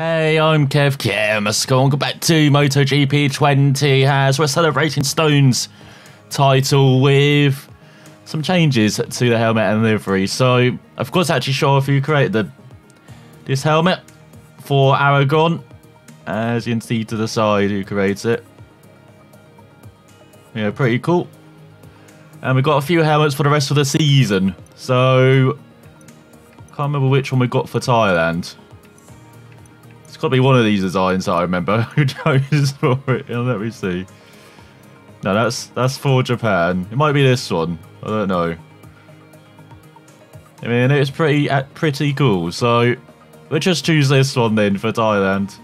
Hey, I'm Kev welcome back to MotoGP 20 as we're celebrating Stone's title with some changes to the helmet and livery. So, of course, actually show off who created this helmet for Aragon. As you can see to the side who creates it. Yeah, pretty cool. And we've got a few helmets for the rest of the season. So, can't remember which one we got for Thailand. It's got to be one of these designs that I remember. Who chose for it? Let me see. No, that's for Japan. It might be this one. I don't know. I mean, it's pretty cool. So, we'll just choose this one then for Thailand.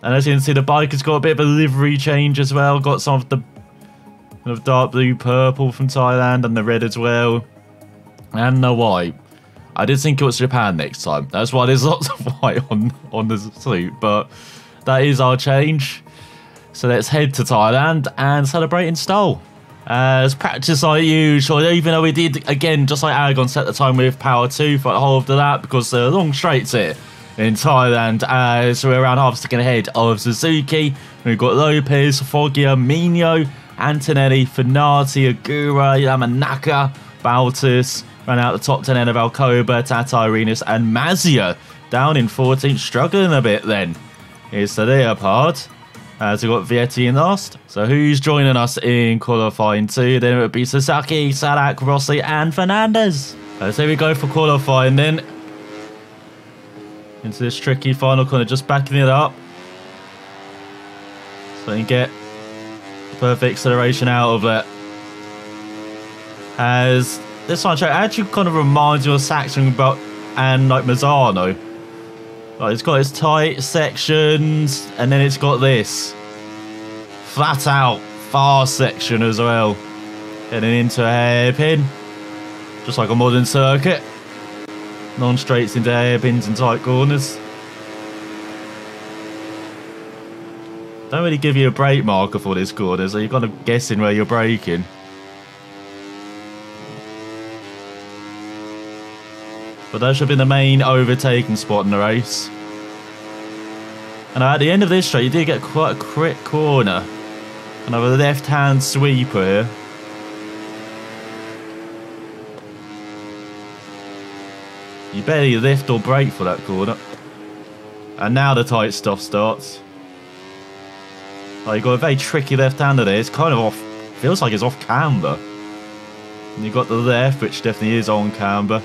And as you can see, the bike has got a bit of a livery change as well. Got some of the kind of dark blue purple from Thailand and the red as well. And the white. I did think it was Japan next time. That's why there's lots of white on the suit. But that is our change. So let's head to Thailand and celebrate in style. As practice like usual, even though we did, again, just like Aragon, set the time with Power 2 for the whole of the lap because there are long straights here in Thailand. As we're around half a second ahead of Suzuki. We've got Lopez, Foggia, Mino, Antonelli, Finati, Agura, Yamanaka, Baltus. Ran out the top 10 end of Alcoba, Tata, Arenas, and Mazia. Down in 14th, struggling a bit then. Here's the Leopard. As we've got Vietti in last. So who's joining us in qualifying 2? Then it would be Sasaki, Sadak, Rossi, and Fernandez. So here we go for qualifying then. Into this tricky final corner, just backing it up. So you can get the perfect acceleration out of it. As this one actually kind of reminds you of Saxon and like Mazzano. Like it's got its tight sections and then it's got this flat out fast section as well. Getting into a hairpin. Just like a modern circuit. Non-straights into hairpins and tight corners. Don't really give you a brake marker for this corner, so you're kind of guessing where you're braking. But that should be the main overtaking spot in the race. And at the end of this straight, you did get quite a quick corner. Kind of a left-hand sweeper here. You barely lift or brake for that corner. And now the tight stuff starts. Oh, you've got a very tricky left-hander there. It's kind of off, feels like it's off camber. And you've got the left, which definitely is on camber.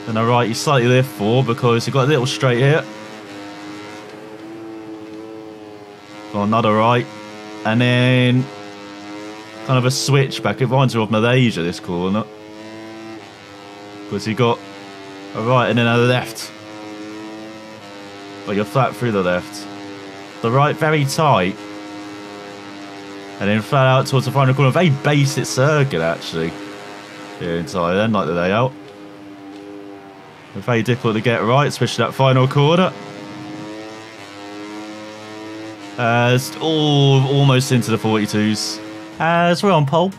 And the right, you slightly lift for because you've got a little straight here. Got another right. And then kind of a switchback. It reminds me of Malaysia, this corner. Because you got a right and then a left. But you're flat through the left. The right very tight. And then flat out towards the final corner. Very basic circuit actually. Here in Thailand, like the layout. Very difficult to get right, especially that final corner. As almost into the 42s. As we're on pole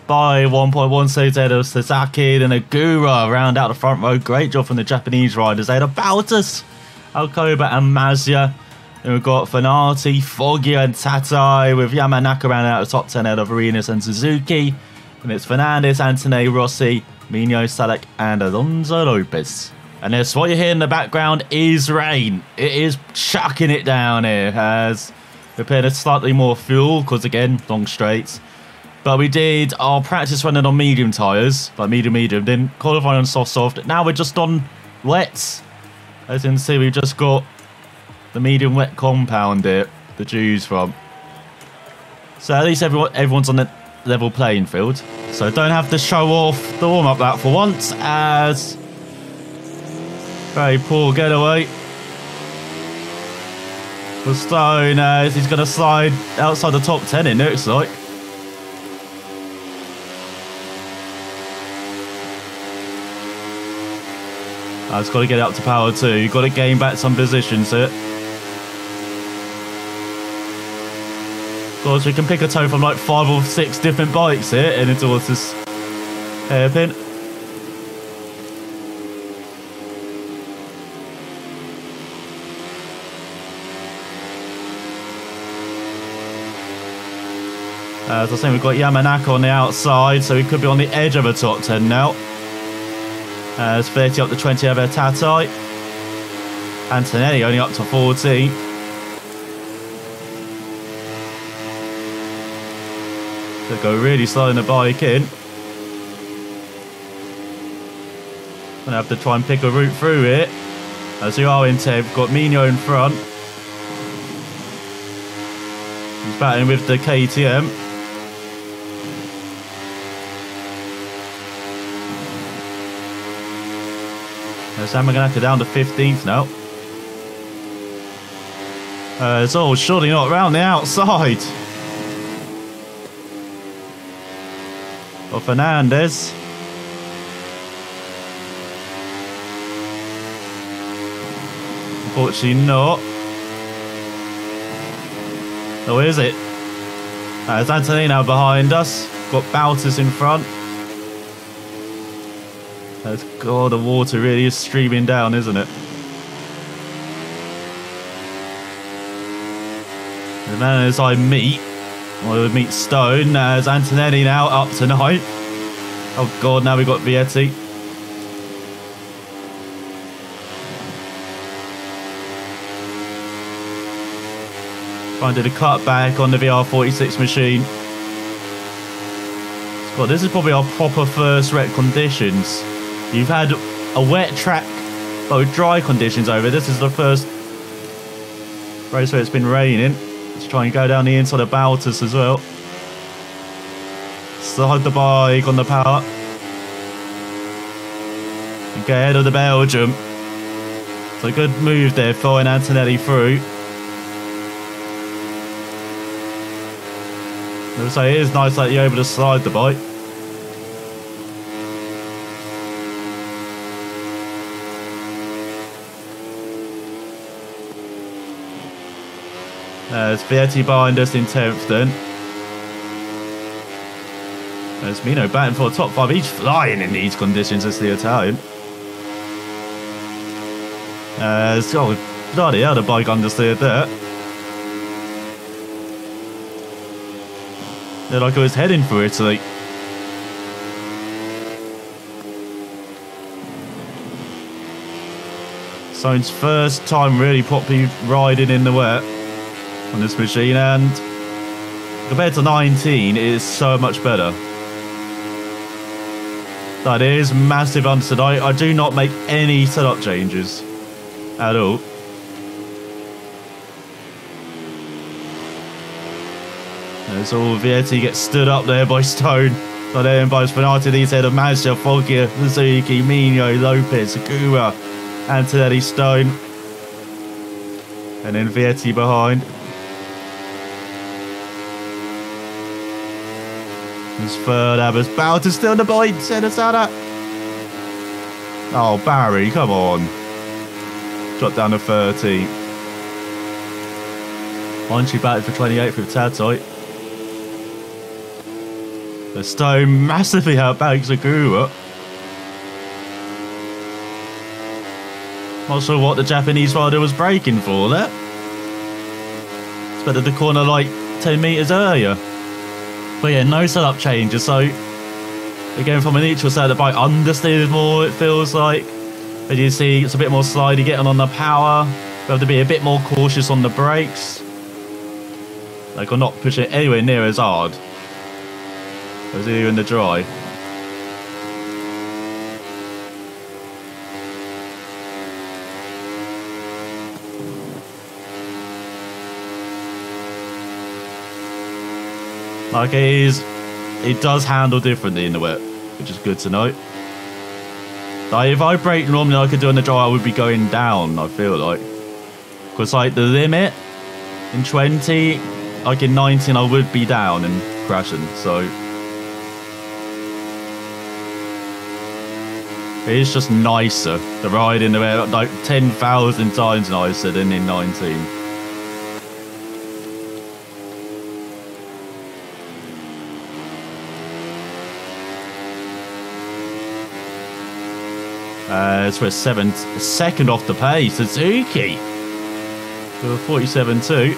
by 1.1 seconds ahead of Sasaki, then Agura round out the front row. Great job from the Japanese riders. They had a Baltus, Alcoba, and Mazia. Then we've got Finati, Foggia, and Tatai with Yamanaka round out the top 10 ahead of Arenas and Suzuki. And it's Fernandez, Antonelli, Rossi, Mino, Sadek, and Alonso Lopez. And this, what you hear in the background is rain. It is chucking it down here as we're putting slightly more fuel because, again, long straights. But we did our practice running on medium tyres, like medium, then qualifying on soft. Now we're just on wets. As you can see, we've just got the medium wet compound here to choose from. So at least everyone's on the level playing field. So don't have to show off the warm-up lap for once as... Very poor getaway for Stone as he's going to slide outside the top 10, it looks like. It's got to get up to power 2. You've got to gain back some positions here. Of course, we can pick a toe from like 5 or 6 different bikes here and into this hairpin. As I think we've got Yamanaka on the outside, so he could be on the edge of a top 10 now. As 30 up to 20 over Tatai. Antonelli only up to 14. They go really slow in the bike in. Gonna have to try and pick a route through it. As we are in 10th, got Mino in front. He's battling with the KTM. Sam Yamanaka down to 15th now. It's all surely not round the outside. Or Fernandez. Unfortunately not. Oh, is it? There's Antonino behind us. Got Bautas in front. God, the water really is streaming down, isn't it? The man as I meet, I would meet Stone. There's Antonelli now up to 9. Oh God, now we've got Vietti. Trying to do the cut back on the VR46 machine. Well, this is probably our proper first wet conditions. You've had a wet track, but with dry conditions over. This is the first race where it's been raining. Let's try and go down the inside of Bautas as well. Slide the bike on the power. And get ahead of the Belgium. So good move there, throwing Antonelli through. So it is nice that you're able to slide the bike. There's Vietti behind us in 10th then. There's Mino batting for a top 5. He's flying in these conditions as the Italian. Oh, bloody hell, the bike understeered there. Looked like it was heading for Italy. Sone's first time really properly riding in the wet on this machine, and compared to 19, it is so much better. That is massive understeer. I do not make any setup changes at all. As all Vietti gets stood up there by Stone. So then by Spinati, these head of Mazda, Foggia, Suzuki, Mino, Lopez, Segura, Antonelli, Stone. And then Vietti behind. There's third, Abbas. Bautas still in the bike. Senasada. Oh, Barry, come on. Drop down to 13. Onchi batted for 28th with Tatai. The Stone massively outbanked Segura. Not sure what the Japanese rider was braking for there. Expected the corner like 10 metres earlier. But yeah, no setup changes, so again from a neutral side of the bike, understeered more it feels like. But you see it's a bit more slidey getting on the power. We have to be a bit more cautious on the brakes. Like I'm not pushing it anywhere near as hard as here in the dry. Like it does handle differently in the wet, which is good to know. Like if I brake normally like I do in the dry, I would be going down, I feel like. Because like the limit in 20, like in 19 I would be down and crashing, so. It's just nicer, the ride in the wet, like 10,000 times nicer than in 19. It's for a second off the pace, Suzuki. For a 47.2.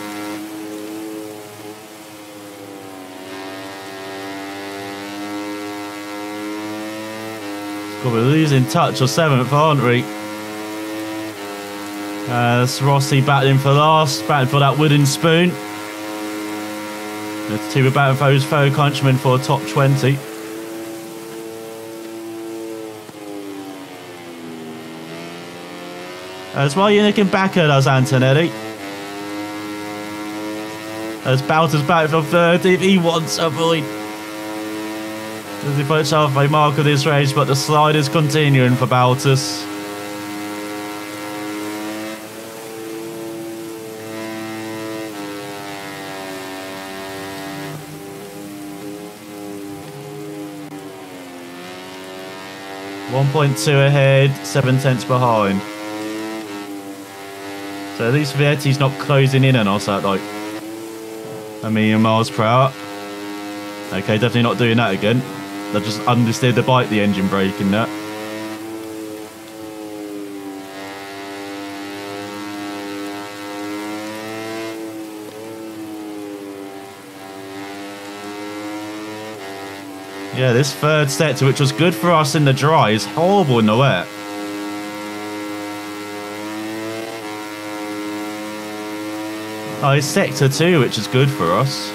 God, we're losing touch of 7th, aren't we? It's Rossi battling for last, battling for that wooden spoon. The two are battling for those fellow countrymen for a top 20. That's why you're looking back at us, Antonelli. As Bowter's back for 3rd, if he wants a point. As he puts halfway mark of this race, but the slide is continuing for Bowters. .2 ahead, 7 tenths behind. So at least Vietti's not closing in on us at like a million miles per hour. Okay, definitely not doing that again. They just understeered the bike, the engine brake and that. Yeah, this 3rd sector, which was good for us in the dry, is horrible in the wet. Oh, it's sector 2, which is good for us.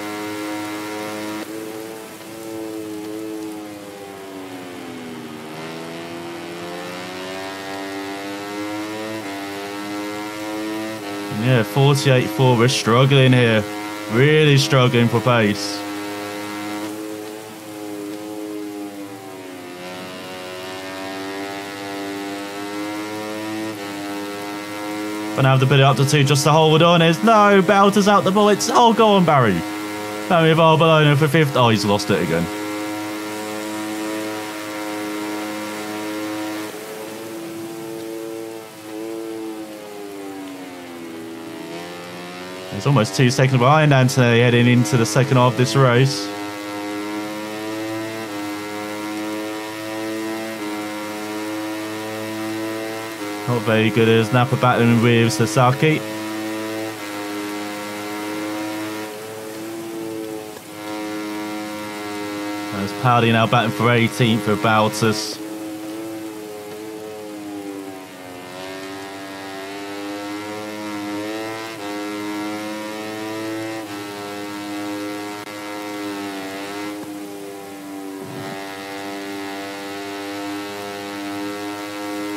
Yeah, 48.4, we're struggling here. Really struggling for pace. Gonna have to put it up to 2 just to hold on. No, Bowter's out the bullets. Oh, go on, Barry. Now we have Barcelona for 5th. Oh, he's lost it again. He's almost 2 seconds behind Anthony heading into the second half of this race. Not very good as Napa battling with Sasaki. There's Powdy now batting for 18th for Bowters.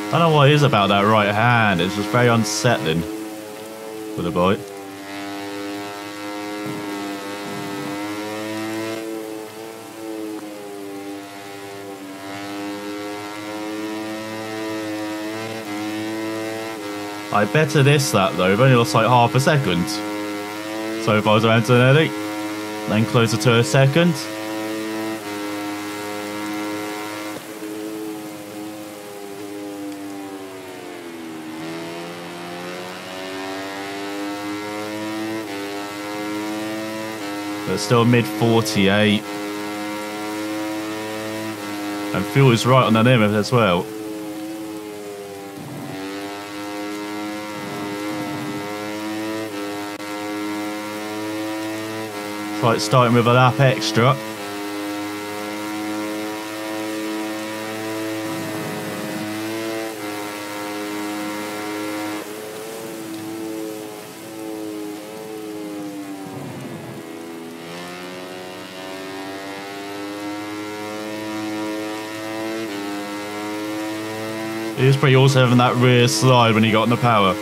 I don't know what it is about that right hand. It's just very unsettling for the bike. I better this lap though, we've only lost like half a second. So far as Antonelli, then closer to a second. But still mid 48. And fuel is right on the limit as well. Right, starting with a lap extra. It was pretty awesome having that rear slide when he got on the power.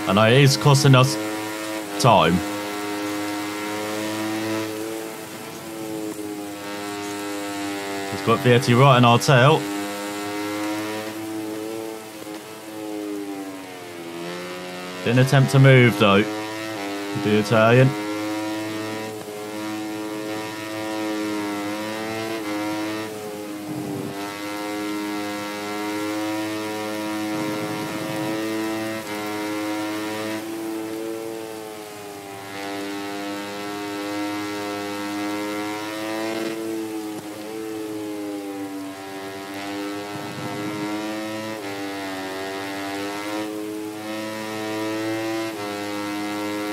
And it is costing us time. He's got Vietti right on our tail. Didn't attempt to move though, the Italian.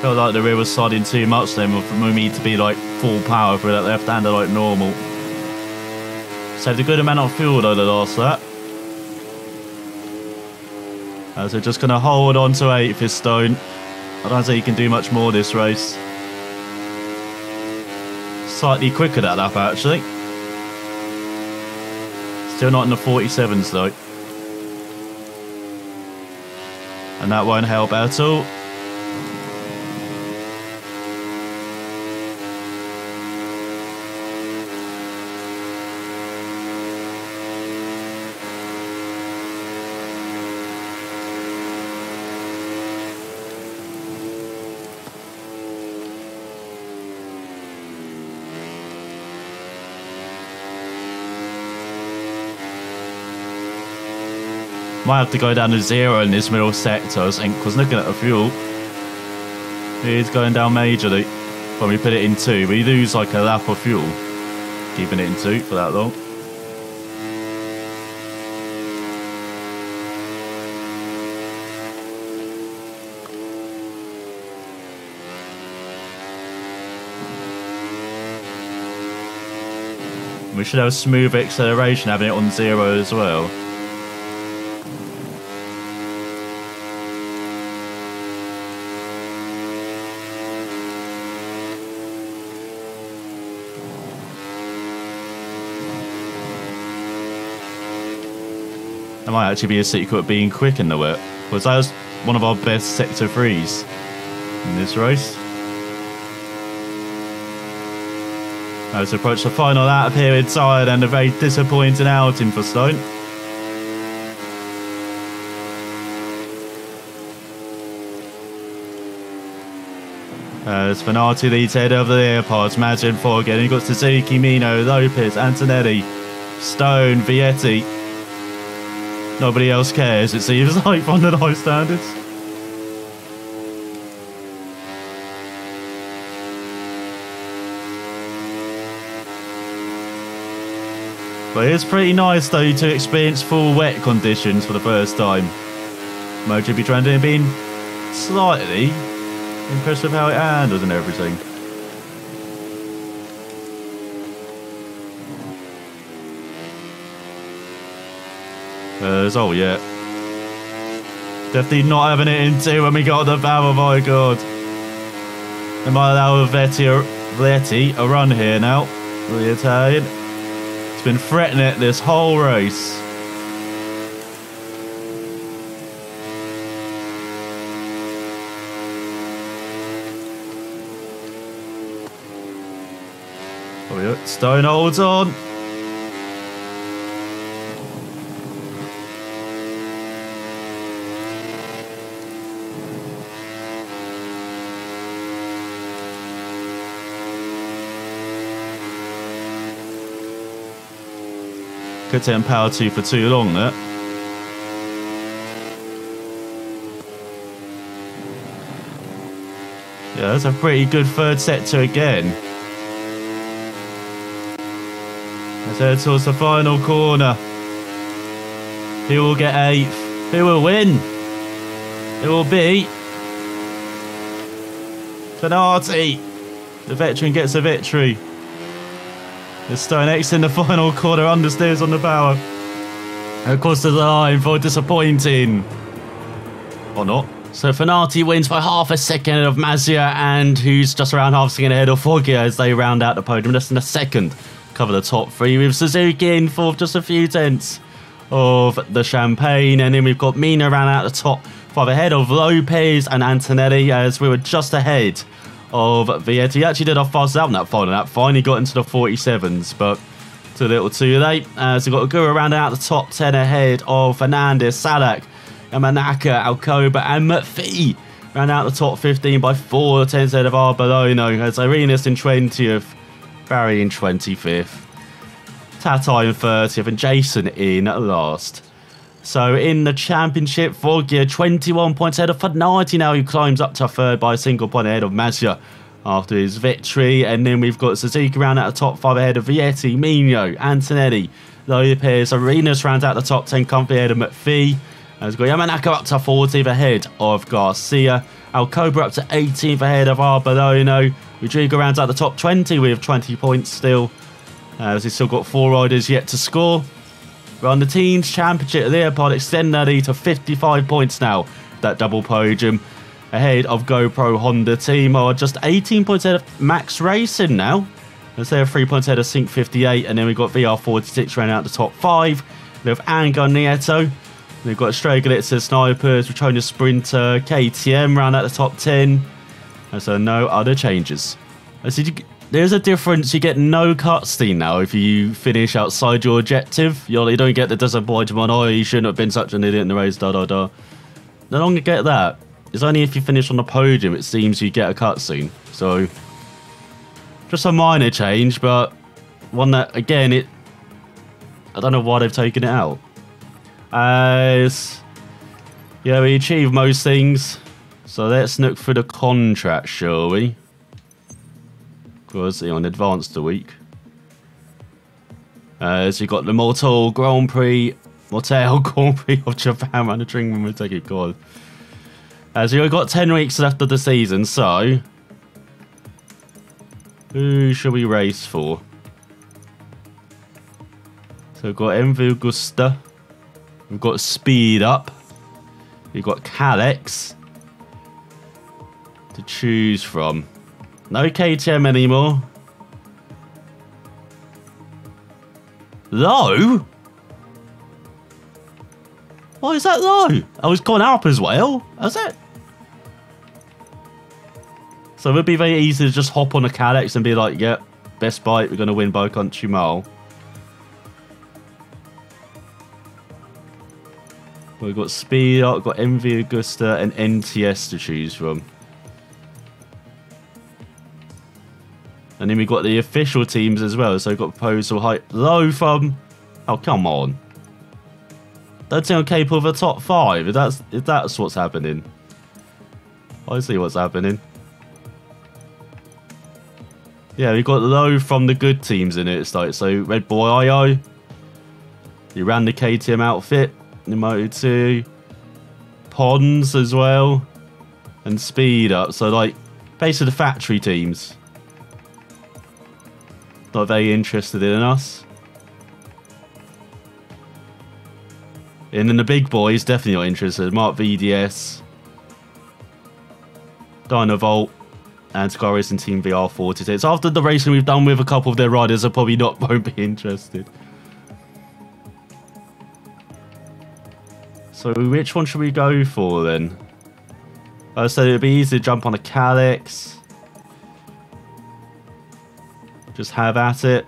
Felt like the rear was sliding too much then for me to be like full power for that left hander like normal. Saved a good amount of fuel though the last lap. As we're just going to hold on to 8th this Stone. I don't think he can do much more this race. Slightly quicker that lap actually. Still not in the 47s though. And that won't help at all. Might have to go down to 0 in this middle sector, I think, because looking at the fuel, it's going down majorly. When we put it in 2, we lose like a lap of fuel, keeping it in 2 for that long. We should have smooth acceleration having it on 0 as well. That might actually be a secret of being quick in the wet, because that was one of our best sector 3s in this race. Let's approach the final lap here inside, and a very disappointing outing for Stone. As Fenati leads head over the airpods, Magin for again. You've got Suzuki, Mino, Lopez, Antonelli, Stone, Vietti. Nobody else cares, it seems like, from the high standards. But it's pretty nice though to experience full wet conditions for the first time. MotoGP trending being slightly impressed with how it handles and everything. Oh yeah. Definitely not having it in 2 when we got the barrel, my god. They might allow Vietti a run here now. The Italian. It's been threatening it this whole race. Oh yeah, Stone holds on. Could take him power 2 for too long there. Yeah, that's a pretty good third sector again. Let's head towards the final corner. Who will get 8th? Who will win? It will be Fenati. The veteran gets a victory. The Stone X in the final corner, understeers on the power. And across the line for disappointing. Or not. So Fenati wins by half a second of Mazia, and who's just around half a second ahead of Foggia as they round out the podium. Just in a second, cover the top 3 with Suzuki in for just a few tenths of the Champagne. And then we've got Mina round out the top 5 ahead of Lopez and Antonelli, as we were just ahead of Vietti. Actually did our fastest out in that final lap. Finally got into the 47s, but too little too late. So we've got Agura rounding out the top 10 ahead of Fernandez, Salak, Yamanaka, Alcoba and McPhee. Round out the top 15 by 4 tenths ahead of Arbolino. As Arenas in 20th, Barry in 25th, Tata in 30th and Jason in last. So in the championship, Foggia 21 points ahead of Fenati now, who climbs up to 3rd by a single point ahead of Mazia after his victory. And then we've got Suzuki round out the top 5 ahead of Vietti, Mino, Antonelli, Lopez. Arenas rounds out the top 10 comfy ahead of McPhee. And we've got Yamanaka up to 14th ahead of Garcia. Alcoba up to 18th ahead of Arbolino. Rodrigo rounds out the top 20 with 20 points still. As he's still got 4 riders yet to score. We're on the Teams Championship. Leopard extend that lead to 55 points now. That double podium ahead of GoPro Honda team are just 18 points ahead of Max Racing now. As they're 3 points ahead of Sync 58. And then we've got VR46 running out the top 5. We have Angar Nieto. We've got Stragolitza Snipers, Petronas Sprinter, KTM round out the top 10. And so no other changes. There's a difference. You get no cutscene now if you finish outside your objective. You don't get the disappointment, oh, you shouldn't have been such an idiot in the race, No longer get that. It's only if you finish on the podium, it seems you get a cutscene. So, just a minor change, but one that, again, I don't know why they've taken it out. As, yeah, we achieved most things. So let's look through the contract, shall we? Because on advanced the week. So you got the Moto Grand Prix, Motel Grand Prix of Japan around the Dream We'll take it, God. So you've got 10 weeks left of the season, so who should we race for? So we've got MV Augusta, we've got Speed Up, we've got Calyx to choose from. No KTM anymore. Low? Why is that low? Oh, it's gone up as well. Has it? So it would be very easy to just hop on a Calyx and be like, yep, best bike, we're going to win by a country mile. We've got Speed Up, we've got MV Augusta and NTS to choose from. And then we've got the official teams as well. So we've got Proposal Height Low from... Oh, come on. Don't think I'm capable of a top 5. If that's what's happening. I see what's happening. Yeah, we've got Low from the good teams in it. It's like, so Red Boy IO. You ran the KTM outfit in Moto2. Pons as well. And Speed Up. So like, basically the factory teams. Not very interested in us. And then the big boys, definitely not interested. Mark VDS, Dynavolt, and Sky Racing Team VR46. After the racing we've done with a couple of their riders, I probably won't be interested. So which one should we go for then? I said it'd be easy to jump on a Calyx. Just have at it.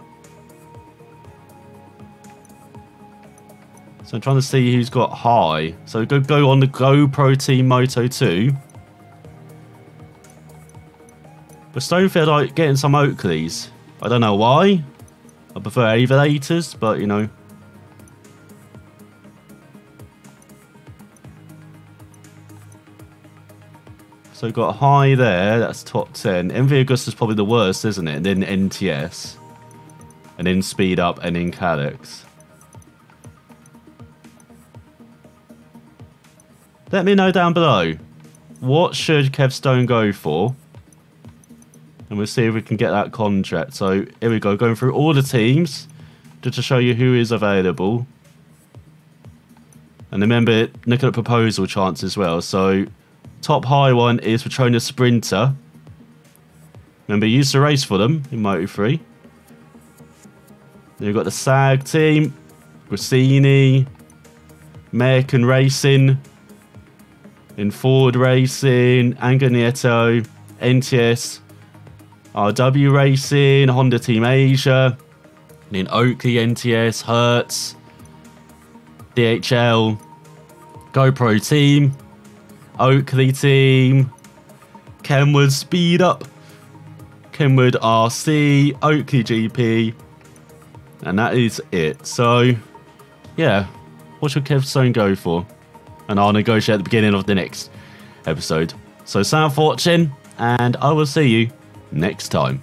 So I'm trying to see who's got high. So go on the GoPro Team Moto2. But Stonefield like getting some Oakleys. I don't know why. I prefer Aviators, but you know. So we've got high there, that's top 10. MV Augusta's probably the worst, isn't it? And then NTS. And then Speed Up and then Calyx. Let me know down below. What should Kev Stone go for? And we'll see if we can get that contract. So here we go, going through all the teams. Just to show you who is available. And remember, looking at proposal chance as well. So top high one is Petronas Sprinter. Remember, you used to race for them in Moto3. Then you've got the SAG team, Grassini, American Racing, in Ford Racing, Angar Nieto, NTS, RW Racing, Honda Team Asia, then Oakley NTS, Hertz, DHL, GoPro Team, Oakley Team, Kenwood Speed Up, Kenwood RC, Oakley GP, and that is it. So, yeah, what should Kev Stone go for? And I'll negotiate at the beginning of the next episode. So, thanks for watching, and I will see you next time.